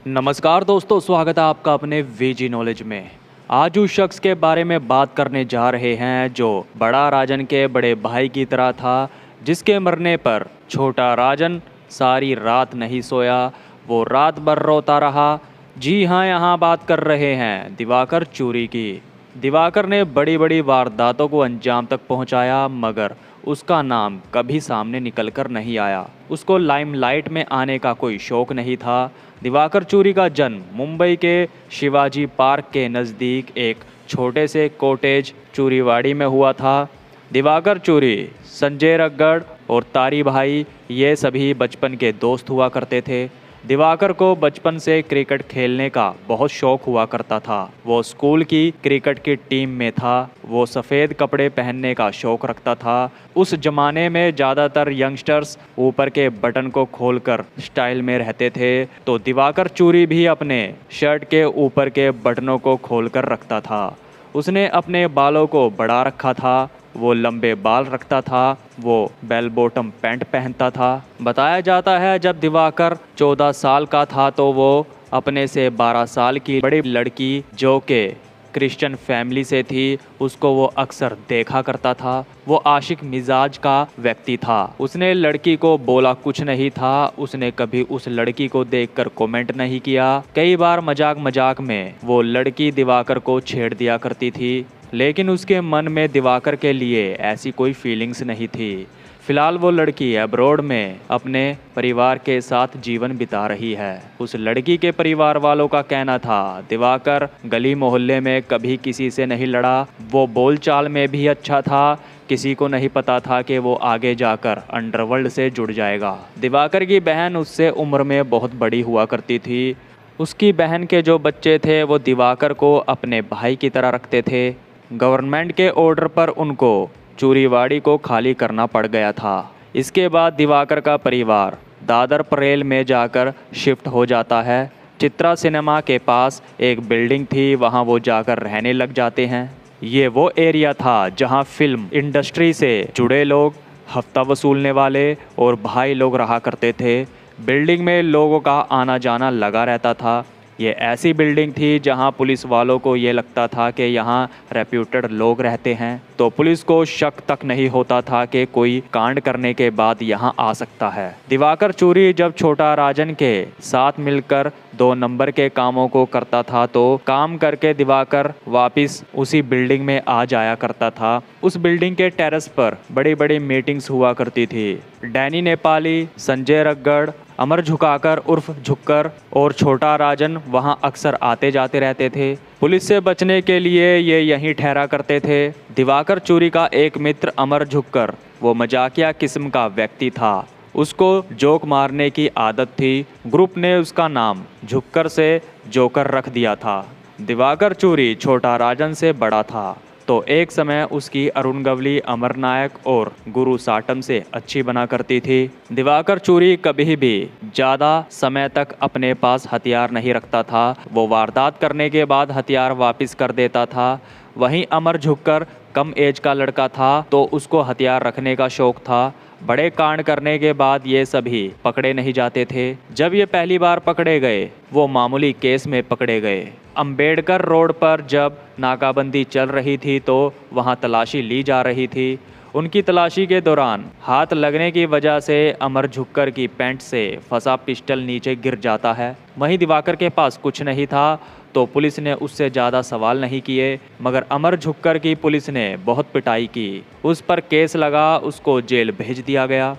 नमस्कार दोस्तों, स्वागत है आपका अपने वीजी नॉलेज में। आज उस शख्स के बारे में बात करने जा रहे हैं जो बड़ा राजन के बड़े भाई की तरह था, जिसके मरने पर छोटा राजन सारी रात नहीं सोया, वो रात भर रोता रहा। जी हाँ, यहाँ बात कर रहे हैं दिवाकर चूरी की। दिवाकर ने बड़ी बड़ी वारदातों को अंजाम तक पहुँचाया, मगर उसका नाम कभी सामने निकल कर नहीं आया। उसको लाइमलाइट में आने का कोई शौक नहीं था। दिवाकर चूरी का जन्म मुंबई के शिवाजी पार्क के नज़दीक एक छोटे से कॉटेज चूरीवाड़ी में हुआ था। दिवाकर चूरी, संजय रगड़ और तारी भाई ये सभी बचपन के दोस्त हुआ करते थे। दिवाकर को बचपन से क्रिकेट खेलने का बहुत शौक हुआ करता था। वो स्कूल की क्रिकेट की टीम में था। वो सफ़ेद कपड़े पहनने का शौक रखता था। उस जमाने में ज़्यादातर यंगस्टर्स ऊपर के बटन को खोलकर स्टाइल में रहते थे, तो दिवाकर चूरी भी अपने शर्ट के ऊपर के बटनों को खोलकर रखता था। उसने अपने बालों को बढ़ा रखा था। वो लंबे बाल रखता था। वो बेल बॉटम पैंट पहनता था। बताया जाता है जब दिवाकर 14 साल का था तो वो अपने से 12 साल की बड़ी लड़की जो कि क्रिश्चियन फैमिली से थी, उसको वो अक्सर देखा करता था। वो आशिक मिजाज का व्यक्ति था। उसने लड़की को बोला कुछ नहीं था। उसने कभी उस लड़की को देखकर कमेंट नहीं किया। कई बार मजाक मजाक में वो लड़की दिवाकर को छेड़ दिया करती थी, लेकिन उसके मन में दिवाकर के लिए ऐसी कोई फीलिंग्स नहीं थी। फिलहाल वो लड़की अब्रॉड में अपने परिवार के साथ जीवन बिता रही है। उस लड़की के परिवार वालों का कहना था दिवाकर गली मोहल्ले में कभी किसी से नहीं लड़ा। वो बोलचाल में भी अच्छा था। किसी को नहीं पता था कि वो आगे जाकर अंडरवर्ल्ड से जुड़ जाएगा। दिवाकर की बहन उससे उम्र में बहुत बड़ी हुआ करती थी। उसकी बहन के जो बच्चे थे वो दिवाकर को अपने भाई की तरह रखते थे। गवर्नमेंट के ऑर्डर पर उनको चूरीवाड़ी को खाली करना पड़ गया था। इसके बाद दिवाकर का परिवार दादर परेल में जाकर शिफ्ट हो जाता है। चित्रा सिनेमा के पास एक बिल्डिंग थी, वहां वो जाकर रहने लग जाते हैं। ये वो एरिया था जहां फिल्म इंडस्ट्री से जुड़े लोग, हफ्ता वसूलने वाले और भाई लोग रहा करते थे। बिल्डिंग में लोगों का आना जाना लगा रहता था। ये ऐसी बिल्डिंग थी जहां पुलिस वालों को ये लगता था कि यहाँ रेप्यूटेड लोग रहते हैं, तो पुलिस को शक तक नहीं होता था कि कोई कांड करने के बाद यहाँ आ सकता है। दिवाकर चूरी जब छोटा राजन के साथ मिलकर 2 नंबर के कामों को करता था तो काम करके दिवाकर वापस उसी बिल्डिंग में आ जाया करता था। उस बिल्डिंग के टेरेस पर बड़ी बड़ी मीटिंग्स हुआ करती थी। डैनी नेपाली, संजय रगड़, अमर झुकाकर उर्फ झुक्कर और छोटा राजन वहां अक्सर आते जाते रहते थे। पुलिस से बचने के लिए ये यहीं ठहरा करते थे। दिवाकर चूरी का एक मित्र अमर झुक्कर वो मजाकिया किस्म का व्यक्ति था। उसको जोक मारने की आदत थी। ग्रुप ने उसका नाम झुक्कर से जोकर रख दिया था। दिवाकर चूरी छोटा राजन से बड़ा था, तो एक समय उसकी अरुण गवली, अमर नायक और गुरु साटम से अच्छी बना करती थी। दिवाकर चूरी कभी भी ज़्यादा समय तक अपने पास हथियार नहीं रखता था। वो वारदात करने के बाद हथियार वापस कर देता था। वहीं अमर झुककर कम एज का लड़का था, तो उसको हथियार रखने का शौक था। बड़े कांड करने के बाद ये सभी पकड़े नहीं जाते थे। जब ये पहली बार पकड़े गए वो मामूली केस में पकड़े गए। अंबेडकर रोड पर जब नाकाबंदी चल रही थी तो वहाँ तलाशी ली जा रही थी। उनकी तलाशी के दौरान हाथ लगने की वजह से अमर झुक्कर की पैंट से फंसा पिस्टल नीचे गिर जाता है। वहीं दिवाकर के पास कुछ नहीं था, तो पुलिस ने उससे ज़्यादा सवाल नहीं किए, मगर अमर झुक्कर की पुलिस ने बहुत पिटाई की। उस पर केस लगा, उसको जेल भेज दिया गया।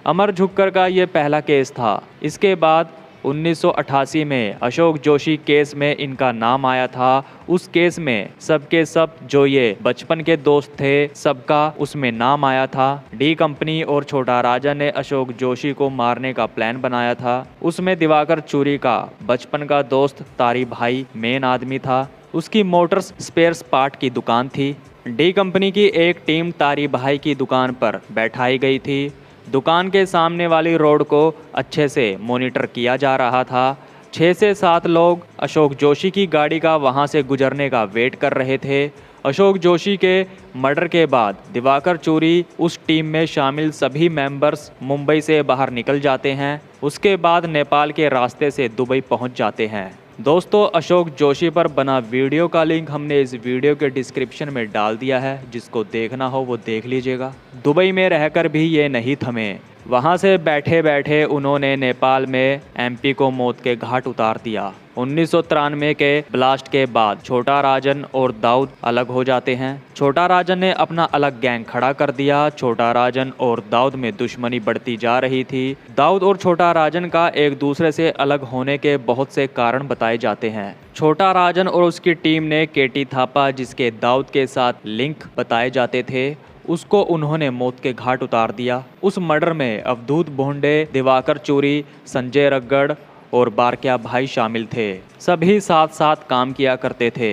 अमर झुक्कर का ये पहला केस था। इसके बाद 1988 में अशोक जोशी केस में इनका नाम आया था। उस केस में सबके सब जो ये बचपन के दोस्त थे सबका उसमें नाम आया था। डी कंपनी और छोटा राजा ने अशोक जोशी को मारने का प्लान बनाया था। उसमें दिवाकर चूरी का बचपन का दोस्त तारी भाई मेन आदमी था। उसकी मोटर्स स्पेयर्स पार्ट की दुकान थी। डी कंपनी की एक टीम तारी भाई की दुकान पर बैठाई गई थी। दुकान के सामने वाली रोड को अच्छे से मॉनिटर किया जा रहा था। 6 से 7 लोग अशोक जोशी की गाड़ी का वहां से गुजरने का वेट कर रहे थे। अशोक जोशी के मर्डर के बाद दिवाकर चूरी उस टीम में शामिल सभी मेंबर्स मुंबई से बाहर निकल जाते हैं। उसके बाद नेपाल के रास्ते से दुबई पहुंच जाते हैं। दोस्तों, अशोक जोशी पर बना वीडियो का लिंक हमने इस वीडियो के डिस्क्रिप्शन में डाल दिया है, जिसको देखना हो वो देख लीजिएगा। दुबई में रहकर भी ये नहीं थमे, वहाँ से बैठे बैठे उन्होंने नेपाल में एमपी को मौत के घाट उतार दिया। 1993 के ब्लास्ट के बाद छोटा राजन और दाऊद अलग हो जाते हैं। छोटा राजन ने अपना अलग गैंग खड़ा कर दिया। छोटा राजन और दाऊद में दुश्मनी बढ़ती जा रही थी। दाऊद और छोटा राजन का एक दूसरे से अलग होने के बहुत से कारण बताए जाते हैं। छोटा राजन और उसकी टीम ने केटी थापा, जिसके दाऊद के साथ लिंक बताए जाते थे, उसको उन्होंने मौत के घाट उतार दिया। उस मर्डर में अवधूत भोंडे, दिवाकर चूरी, संजय रगड़ और बारक्या भाई शामिल थे। सभी साथ साथ काम किया करते थे।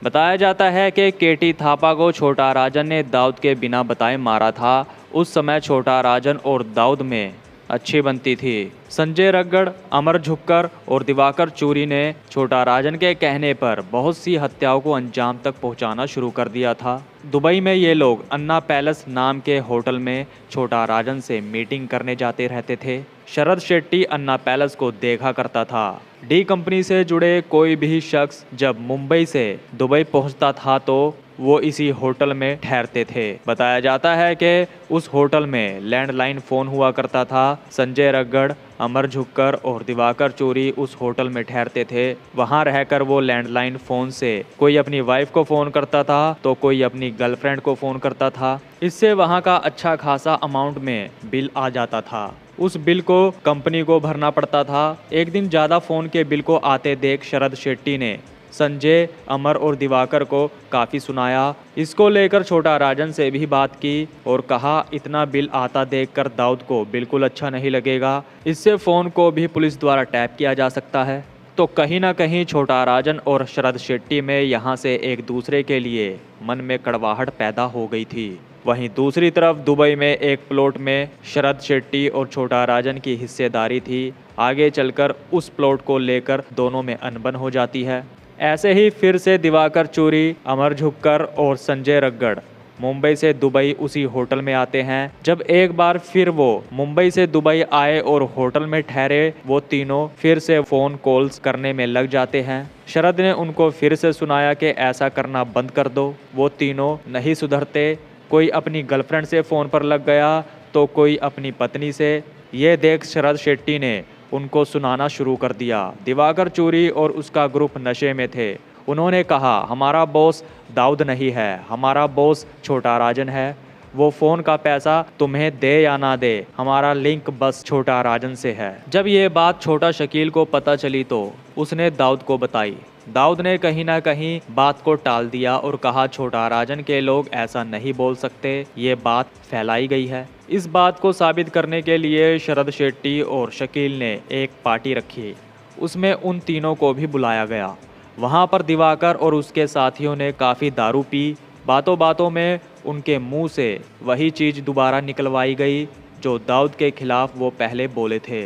बताया जाता है कि केटी थापा को छोटा राजन ने दाऊद के बिना बताए मारा था। उस समय छोटा राजन और दाऊद में अच्छी बनती थी। संजय रगड़, अमर झुक्कर और दिवाकर चूरी ने छोटा राजन के कहने पर बहुत सी हत्याओं को अंजाम तक पहुंचाना शुरू कर दिया था। दुबई में ये लोग अन्ना पैलेस नाम के होटल में छोटा राजन से मीटिंग करने जाते रहते थे। शरद शेट्टी अन्ना पैलेस को देखा करता था। डी कंपनी से जुड़े कोई भी शख्स जब मुंबई से दुबई पहुंचता था तो वो इसी होटल में ठहरते थे। बताया जाता है कि उस होटल में लैंडलाइन फ़ोन हुआ करता था। संजय रगड़, अमर झुक्कर और दिवाकर चूरी उस होटल में ठहरते थे। वहाँ रहकर वो लैंडलाइन फ़ोन से कोई अपनी वाइफ को फ़ोन करता था तो कोई अपनी गर्लफ्रेंड को फ़ोन करता था। इससे वहाँ का अच्छा खासा अमाउंट में बिल आ जाता था। उस बिल को कंपनी को भरना पड़ता था। एक दिन ज़्यादा फ़ोन के बिल को आते देख शरद शेट्टी ने संजय, अमर और दिवाकर को काफ़ी सुनाया। इसको लेकर छोटा राजन से भी बात की और कहा इतना बिल आता देखकर दाऊद को बिल्कुल अच्छा नहीं लगेगा। इससे फ़ोन को भी पुलिस द्वारा टैप किया जा सकता है। तो कहीं ना कहीं छोटा राजन और शरद शेट्टी में यहाँ से एक दूसरे के लिए मन में कड़वाहट पैदा हो गई थी। वहीं दूसरी तरफ दुबई में एक प्लॉट में शरद शेट्टी और छोटा राजन की हिस्सेदारी थी। आगे चलकर उस प्लॉट को लेकर दोनों में अनबन हो जाती है। ऐसे ही फिर से दिवाकर चूरी, अमर झुक्कर और संजय रगड़ मुंबई से दुबई उसी होटल में आते हैं। जब एक बार फिर वो मुंबई से दुबई आए और होटल में ठहरे, वो तीनों फिर से फ़ोन कॉल्स करने में लग जाते हैं। शरद ने उनको फिर से सुनाया कि ऐसा करना बंद कर दो। वो तीनों नहीं सुधरते। कोई अपनी गर्लफ्रेंड से फ़ोन पर लग गया तो कोई अपनी पत्नी से। ये देख शरद शेट्टी ने उनको सुनाना शुरू कर दिया। दिवाकर चूरी और उसका ग्रुप नशे में थे। उन्होंने कहा हमारा बॉस दाऊद नहीं है, हमारा बॉस छोटा राजन है। वो फ़ोन का पैसा तुम्हें दे या ना दे, हमारा लिंक बस छोटा राजन से है। जब ये बात छोटा शकील को पता चली तो उसने दाऊद को बताई। दाऊद ने कहीं ना कहीं बात को टाल दिया और कहा छोटा राजन के लोग ऐसा नहीं बोल सकते, ये बात फैलाई गई है। इस बात को साबित करने के लिए शरद शेट्टी और शकील ने एक पार्टी रखी। उसमें उन तीनों को भी बुलाया गया। वहाँ पर दिवाकर और उसके साथियों ने काफ़ी दारू पी। बातों बातों में उनके मुंह से वही चीज़ दोबारा निकलवाई गई जो दाऊद के खिलाफ वो पहले बोले थे।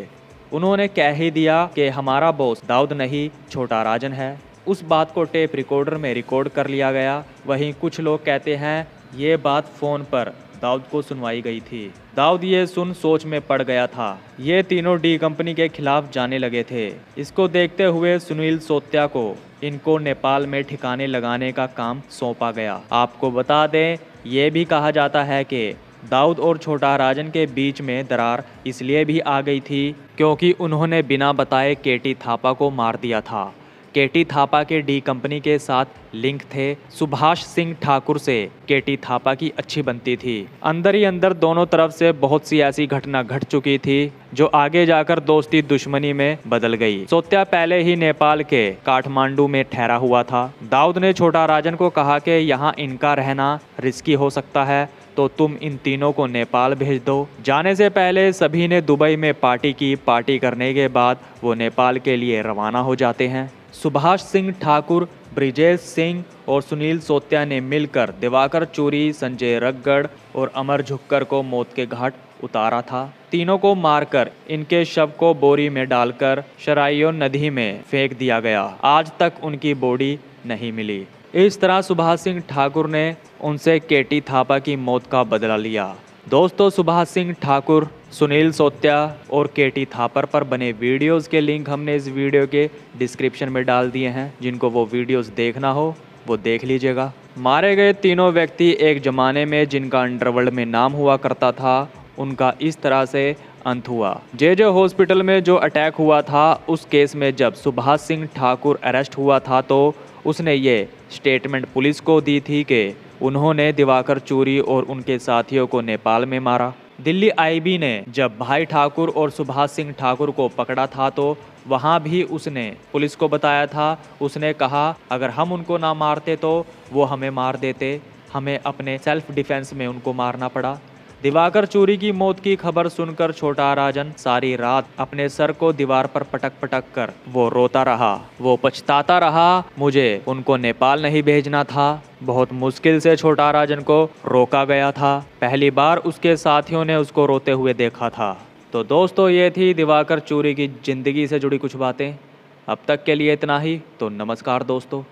उन्होंने कह ही दिया कि हमारा बॉस दाऊद नहीं छोटा राजन है। उस बात को टेप रिकॉर्डर में रिकॉर्ड कर लिया गया। वहीं कुछ लोग कहते हैं ये बात फ़ोन पर दाऊद को सुनवाई गई थी। दाऊद ये सुन सोच में पड़ गया था। ये तीनों डी कंपनी के खिलाफ जाने लगे थे। इसको देखते हुए सुनील सोत्या को इनको नेपाल में ठिकाने लगाने का काम सौंपा गया। आपको बता दें, ये भी कहा जाता है कि दाऊद और छोटा राजन के बीच में दरार इसलिए भी आ गई थी क्योंकि उन्होंने बिना बताए केटी थापा को मार दिया था। केटी थापा के डी कंपनी के साथ लिंक थे। सुभाष सिंह ठाकुर से केटी थापा की अच्छी बनती थी। अंदर ही अंदर दोनों तरफ से बहुत सी ऐसी घटना घट चुकी थी जो आगे जाकर दोस्ती दुश्मनी में बदल गई। सोत्या पहले ही नेपाल के काठमांडू में ठहरा हुआ था। दाऊद ने छोटा राजन को कहा कि यहाँ इनका रहना रिस्की हो सकता है तो तुम इन तीनों को नेपाल भेज दो। जाने से पहले सभी ने दुबई में पार्टी की। पार्टी करने के बाद वो नेपाल के लिए रवाना हो जाते हैं। सुभाष सिंह ठाकुर, ब्रिजेश सिंह और सुनील सोत्या ने मिलकर दिवाकर चूरी, संजय रगड़ और अमर झुक्कर को मौत के घाट उतारा था। तीनों को मारकर इनके शव को बोरी में डालकर शराइयो नदी में फेंक दिया गया। आज तक उनकी बॉडी नहीं मिली। इस तरह सुभाष सिंह ठाकुर ने उनसे केटी थापा की मौत का बदला लिया। दोस्तों, सुभाष सिंह ठाकुर सुनील सोत्या और केटी थापर पर बने वीडियोस के लिंक हमने इस वीडियो के डिस्क्रिप्शन में डाल दिए हैं। जिनको वो वीडियोस देखना हो वो देख लीजिएगा। मारे गए तीनों व्यक्ति एक ज़माने में जिनका अंडरवर्ल्ड में नाम हुआ करता था, उनका इस तरह से अंत हुआ। जे हॉस्पिटल में जो अटैक हुआ था उस केस में जब सुभाष सिंह ठाकुर अरेस्ट हुआ था तो उसने ये स्टेटमेंट पुलिस को दी थी कि उन्होंने दिवाकर चूरी और उनके साथियों को नेपाल में मारा। दिल्ली आईबी ने जब भाई ठाकुर और सुभाष सिंह ठाकुर को पकड़ा था तो वहाँ भी उसने पुलिस को बताया था। उसने कहा अगर हम उनको ना मारते तो वो हमें मार देते, हमें अपने सेल्फ डिफेंस में उनको मारना पड़ा। दिवाकर चूरी की मौत की खबर सुनकर छोटा राजन सारी रात अपने सर को दीवार पर पटक पटक कर वो रोता रहा। वो पछताता रहा, मुझे उनको नेपाल नहीं भेजना था। बहुत मुश्किल से छोटा राजन को रोका गया था। पहली बार उसके साथियों ने उसको रोते हुए देखा था। तो दोस्तों, ये थी दिवाकर चूरी की जिंदगी से जुड़ी कुछ बातें। अब तक के लिए इतना ही। तो नमस्कार दोस्तों।